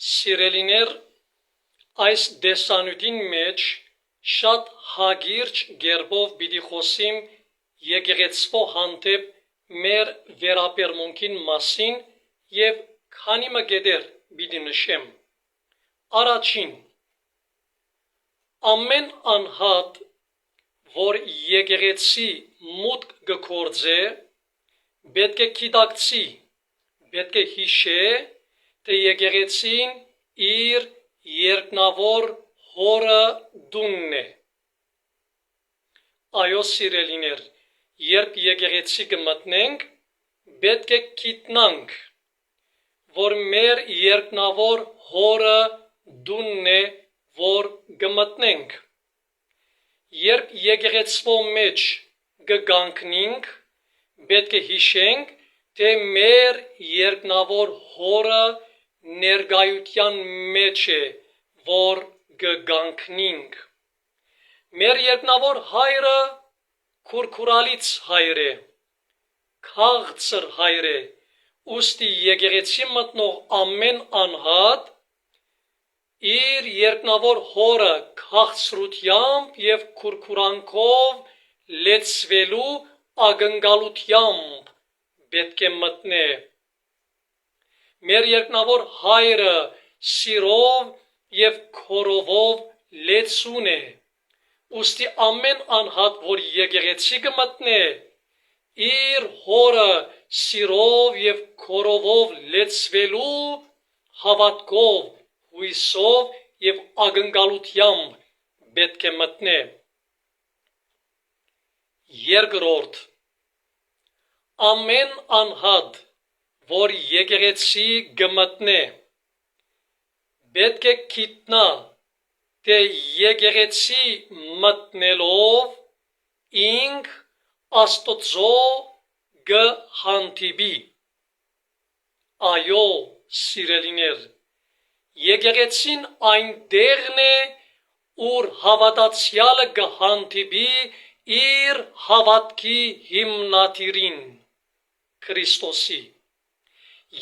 Սիրելիներ, այս դեսանյութին մեջ շատ հագիրճ գերբով պիտի խոսիմ եկեղեցվո հանդեպ մեր վերապերմունքին մասին և քանի մգետեր պիտի նշեմ։ Առաջին, ամեն անհատ, որ եկեղեցի մուտք կգործե, պետք է գիտակցի, պետք է հիշե, թե եկեղեցին իր երկնավոր հորը տունն է։ Այո, սիրելիներ, երբ եկեղեցի կմտնենք, պետք է գիտնանք, որ մեր երկնավոր հորը տունն է, որ կմտնենք։ Երբ եկեղեցվո մեջ կգանքնենք, պետք է հիշենք, թե մեր երկնավոր հորը ներկայության մեջ է, որ կգանքնենք։ Մեր երկնավոր հայրը քուրքուրալից հայր է, քաղցր հայր է, ուստի եկեղեցի մտնող ամեն անհատ իր երկնավոր հորը քաղցրությամբ և քուրքուրանքով լեցվելու ակնկալությամբ պետք է մտնե։ Մեր երկնավոր հայրը սիրով և քորովով լեցուն է, ուստի ամեն անհատ, որ եկեղեցի կմտնե, իր հորը սիրով և քորովով լեցվելու հավատքով, հույսով և ակնկալությամբ պետք է մտնե։ Երկրորդ, ամեն անհատ, որ եկեղեցի կմտնե, պետք է գիտնա, թե եկեղեցի մտնելով ինք Աստծո կհանդիպի։ Այո, սիրելիներ, եկեղեցին այն տեղն է, ուր հավատացյալը կհանդիպի իր հավատքի հիմնադիրին, Քրիստոսի։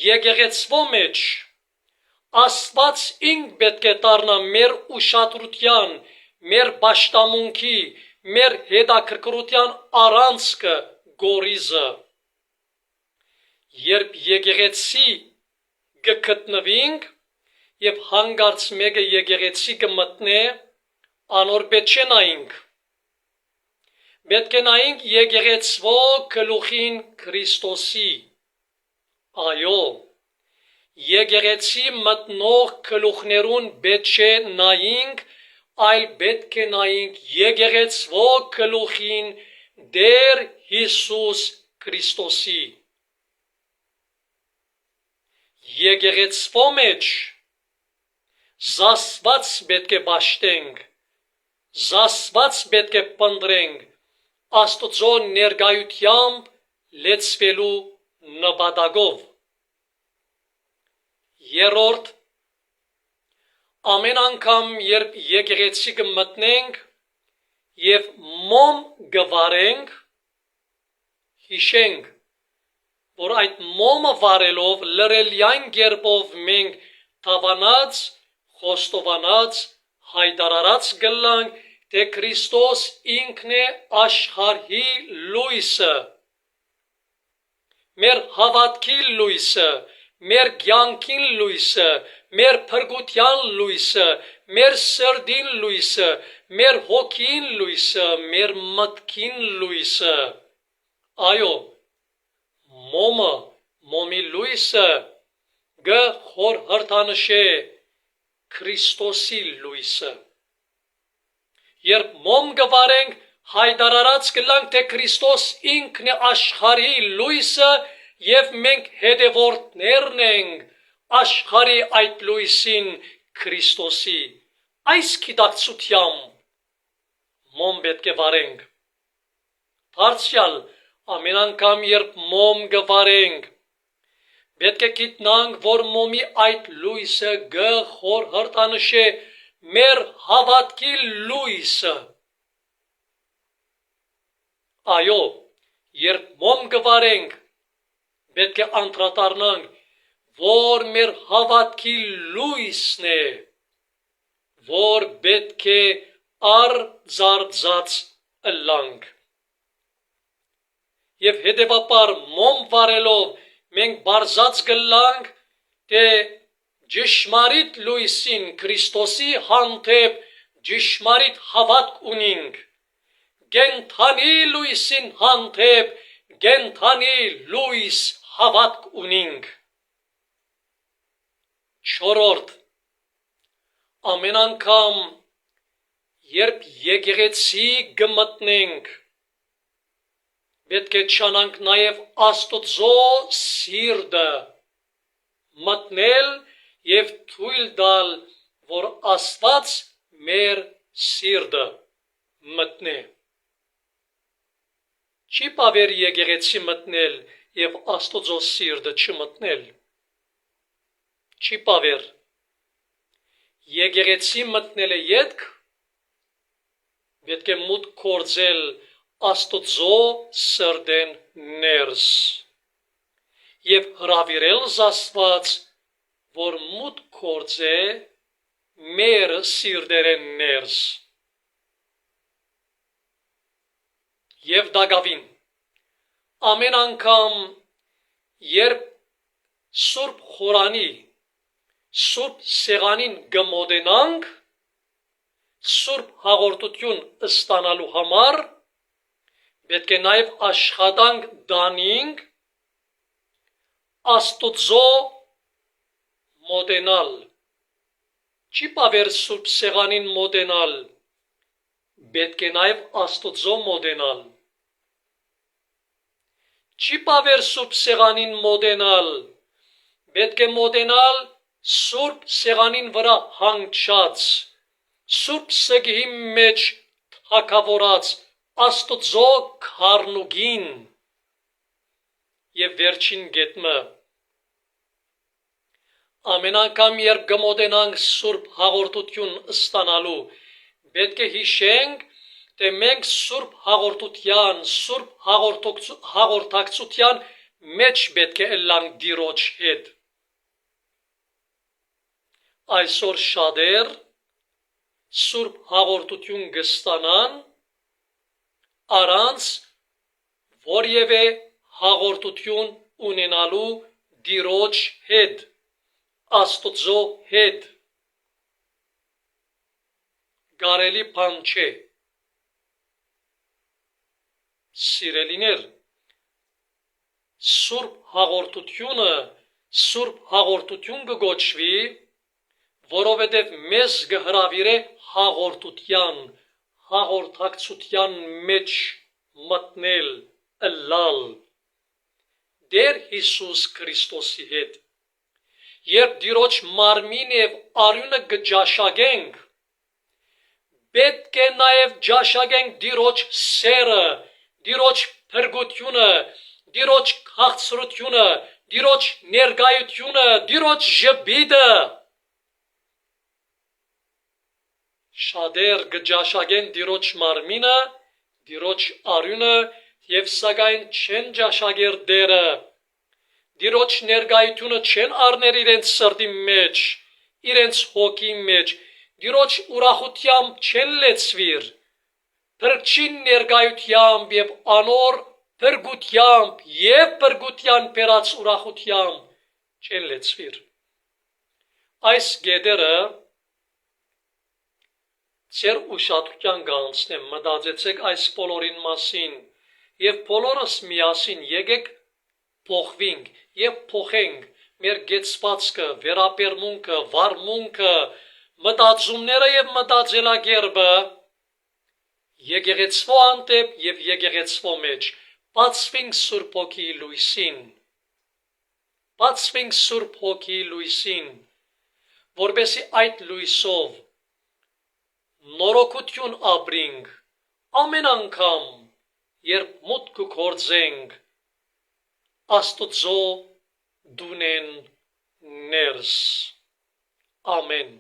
Եկեղեցվո մեջ Աստված ինք պետք է դառնա մեր ուշադրության, մեր պաշտամունքի, մեր հետաքրքրության առանցքը, գորիզը։ Երբ եկեղեցի կգտնվենք և հանկարծ մեկը եկեղեցի կմտնե, անոր պետք չէ նայենք։ Պետք է նայենք եկեղեցվո գլուխին Քրիստոսի։ Այո, եկեղեցի մտնող գլուխներուն պետք չէ նայենք, այլ պետք է նայենք եկեղեցվո գլուխին Տեր Հիսուս Քրիստոսի։ Եկեղեցվո մեջ զասված պետք է պաշտենք, զասված պետք է պնդրենք Աստծո ներկայությամբ լեցվելու նպատակով։ Երրորդ, ամեն անգամ, երբ եկեղեցի կմտնենք և մոմ կվարենք, հիշենք, որ այդ մոմը վարելով լրելյայն կերպով մենք դավանած, խոստովանած, հայտարարած կլանք, թե Քրիստոս ինքն է աշխարհի լույսը, մեր հավատքի լույսը, մեր կյանքին լույսը, մեր փրկության լույսը, մեր սրտին լույսը, մեր հոգին լույսը, մեր մտքին լույսը։ Այո, մոմի լույսը կխորհրդանշե Քրիստոսի լույսը։ Երբ մոմ կվարենք, հայտարարած կլանք, թե Քրիստոս ինքն է աշխարհի լույսը և մենք հետևորդներն ենք աշխարհի այդ լույսին Քրիստոսի։ Այս գիտակցությամբ մոմ պետք է վարենք։ Դարձյալ ամեն անգամ, երբ մոմ կվարենք, պետք է գիտնանք, որ մոմի այդ լույսը կխորհրդանշե մեր հավատքի լույսը։ Այո, երբ մոմ կվարենք, պետք է անդրադառնանք, որ մեր հավատքի լույսն է, որ պետք է արձարծած ըլլանք։ Եվ հետևաբար մոմ վարելով մենք բարձած գլանք, թե ճշմարիտ լույսին Քրիստոսի հանդեպ ճշմարիտ հավատք ունենք, կենդանի լույսին հանդեպ կենդանի լույս հավատք ունենք։ Չորրորդ, ամեն անգամ երբ եկեղեցի գմտնենք, պետք է ճանանք նաև Աստծո սիրտը մտնել և թույլ տալ, որ Աստված մեր սիրտը մտնե։ Չի բավեր եկեղեցի մտնել և Աստծո սիրտը չմտնել։ Չի բավեր։ Եկեղեցի մտնելը ետք, պետք է մուտք գործել Աստծո սրտեն ներս և հրավիրել Աստված, որ մուտք գործե մեր սիրտերեն ներս։ Եվ դակավին, ամեն անգամ, երբ Սուրբ Խորանի, Սուրբ Սեղանին գմոտենանք, Սուրբ հաղորդություն ստանալու համար, պետք է նաև աշխատանք տանենք Աստծո մոտենալ։ Չի բավեր Սուրբ Սեղանին մոտենալ, պետք է նաև Աստծո մոտենալ։ Չի բավեր Սուրբ Սեղանին մոտենալ, պետք է մոտենալ Սուրբ Սեղանին վրա հանգչած, Սուրբ Սգի մեջ թագավորած Աստծո քարնուկին։ Եվ վերջին գետմը, ամեն անգամ երբ գմոտենանք Սուրբ հաղորդություն ստանալու, պետք է հիշենք, թե մենք Սուրբ հաղորդության, Սուրբ հաղորդակցության մեջ պետք է ըլլանք Տիրոջ հետ։ Այսօր շատեր Սուրբ հաղորդություն կստանան առանց որևէ հաղորդություն ունենալու Տիրոջ հետ, Աստծո հետ։ Կարելի բան չէ։ Սիրելիներ, Սուրբ հաղորդությունը Սուրբ հաղորդություն կգոչվի, որովհետև մեզ կհրավիրե հաղորդության, հաղորդակցության մեջ մտնել, ըլլալ Տեր Հիսուս Քրիստոսի հետ։ Երբ Տիրոջ մարմին և արյունը կճաշակենք, պետք է նաև ճաշակենք Տիրոջ սերը, Տիրոջ փրկությունը, Տիրոջ քաղցրությունը, Տիրոջ ներկայությունը, Տիրոջ ժպիտը։ Շատեր կճաշակեն Տիրոջ մարմինը, Տիրոջ արյունը և սակայն չեն ճաշակեր Տերը։ Տիրոջ ներկայությունը չեն առներ իրենց սրտի մեջ, իրենց հոգի մեջ, Տիրոջ ուրախությամբ չեն լեցվիր, Փրկչի ներկայությամբ և անոր փրկությամբ և փրկության բերած ուրախությամբ չեն լեցվիր։ Այս գետերը ձեր ուշադրության կանցնեմ, մտածեցեք այս բոլորին մասին և բոլորս միասին եկեք փոխվենք և փոխենք մեր գեցվածքը, վերաբերմունքը, վարմունքը, մտածումները և մտածելակերպը եկեղեցվո հանդեպ և եկեղեցվո մեջ, բացվենք Սուրբ Հոգիի լույսին, բացվենք Սուրբ Հոգիի լույսին, որպեսզի այդ լույսով նորոգություն ապրենք ամեն անգամ, երբ մուտք կգործենք Աստծո դունեն ներս։ Ամեն։